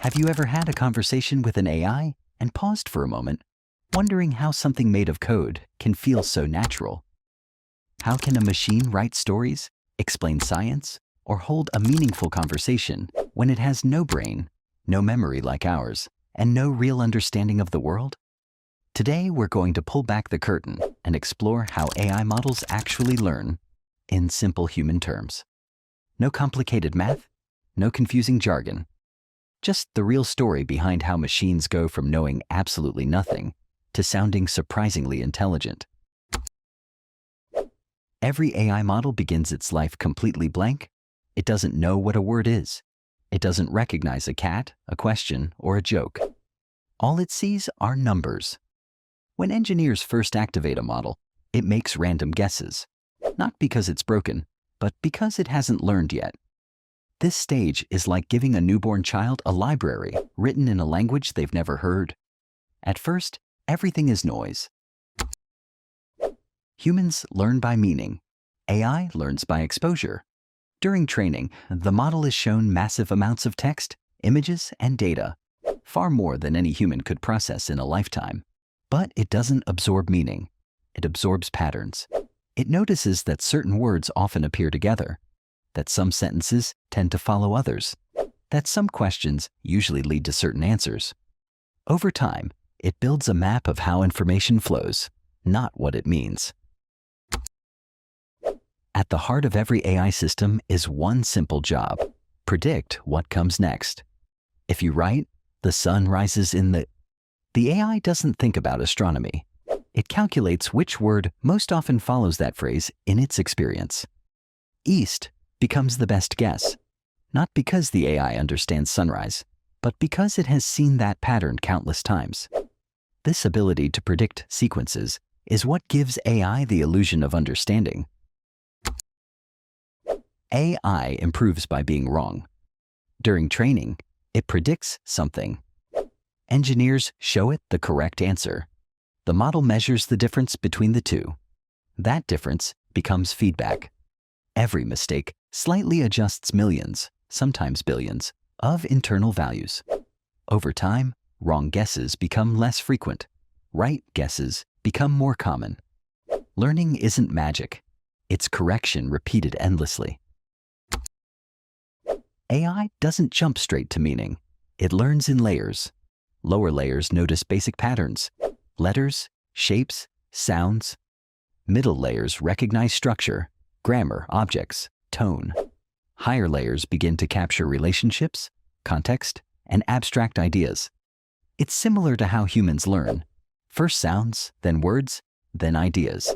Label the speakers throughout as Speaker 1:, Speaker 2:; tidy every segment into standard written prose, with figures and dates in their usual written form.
Speaker 1: Have you ever had a conversation with an AI and paused for a moment, wondering how something made of code can feel so natural? How can a machine write stories, explain science, or hold a meaningful conversation when it has no brain, no memory like ours, and no real understanding of the world? Today, we're going to pull back the curtain and explore how AI models actually learn in simple human terms. No complicated math, no confusing jargon. Just the real story behind how machines go from knowing absolutely nothing to sounding surprisingly intelligent. Every AI model begins its life completely blank. It doesn't know what a word is. It doesn't recognize a cat, a question, or a joke. All it sees are numbers. When engineers first activate a model, it makes random guesses, not because it's broken, but because it hasn't learned yet. This stage is like giving a newborn child a library written in a language they've never heard. At first, everything is noise. Humans learn by meaning. AI learns by exposure. During training, the model is shown massive amounts of text, images, and data, far more than any human could process in a lifetime. But it doesn't absorb meaning. It absorbs patterns. It notices that certain words often appear together, that some sentences tend to follow others, that some questions usually lead to certain answers. Over time, it builds a map of how information flows, not what it means. At the heart of every AI system is one simple job: predict what comes next. If you write, "The sun rises in the AI doesn't think about astronomy. It calculates which word most often follows that phrase in its experience. East becomes the best guess, not because the AI understands sunrise, but because it has seen that pattern countless times. This ability to predict sequences is what gives AI the illusion of understanding. AI improves by being wrong. During training, it predicts something. Engineers show it the correct answer. The model measures the difference between the two. That difference becomes feedback. Every mistake slightly adjusts millions, sometimes billions, of internal values. Over time, wrong guesses become less frequent. Right guesses become more common. Learning isn't magic. It's correction repeated endlessly. AI doesn't jump straight to meaning. It learns in layers. Lower layers notice basic patterns: letters, shapes, sounds. Middle layers recognize structure, grammar, objects, tone. Higher layers begin to capture relationships, context, and abstract ideas. It's similar to how humans learn: first sounds, then words, then ideas.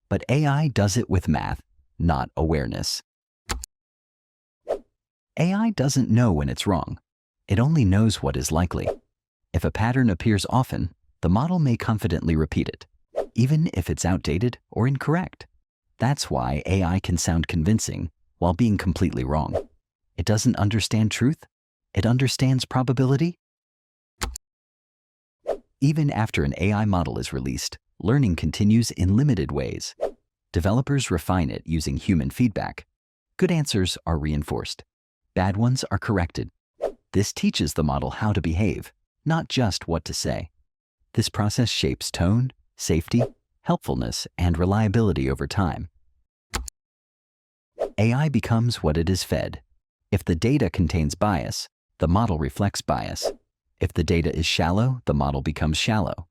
Speaker 1: But AI does it with math, not awareness. AI doesn't know when it's wrong. It only knows what is likely. If a pattern appears often, the model may confidently repeat it, even if it's outdated or incorrect. That's why AI can sound convincing while being completely wrong. It doesn't understand truth. It understands probability. Even after an AI model is released, learning continues in limited ways. Developers refine it using human feedback. Good answers are reinforced. Bad ones are corrected. This teaches the model how to behave, not just what to say. This process shapes tone, safety, helpfulness, and reliability over time. AI becomes what it is fed. If the data contains bias, the model reflects bias. If the data is shallow, the model becomes shallow.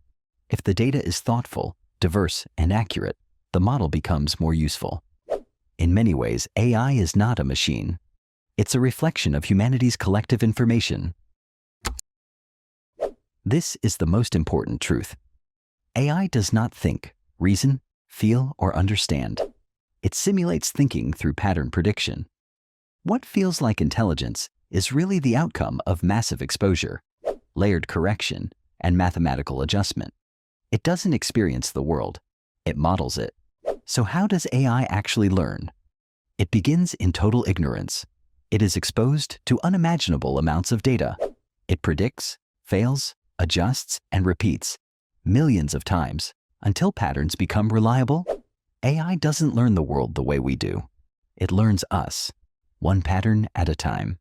Speaker 1: If the data is thoughtful, diverse, and accurate, the model becomes more useful. In many ways, AI is not a machine. It's a reflection of humanity's collective information. This is the most important truth. AI does not think, reason, feel, or understand. It simulates thinking through pattern prediction. What feels like intelligence is really the outcome of massive exposure, layered correction, and mathematical adjustment. It doesn't experience the world. It models it. So how does AI actually learn? It begins in total ignorance. It is exposed to unimaginable amounts of data. It predicts, fails, adjusts, and repeats millions of times until patterns become reliable. AI doesn't learn the world the way we do. It learns us, one pattern at a time.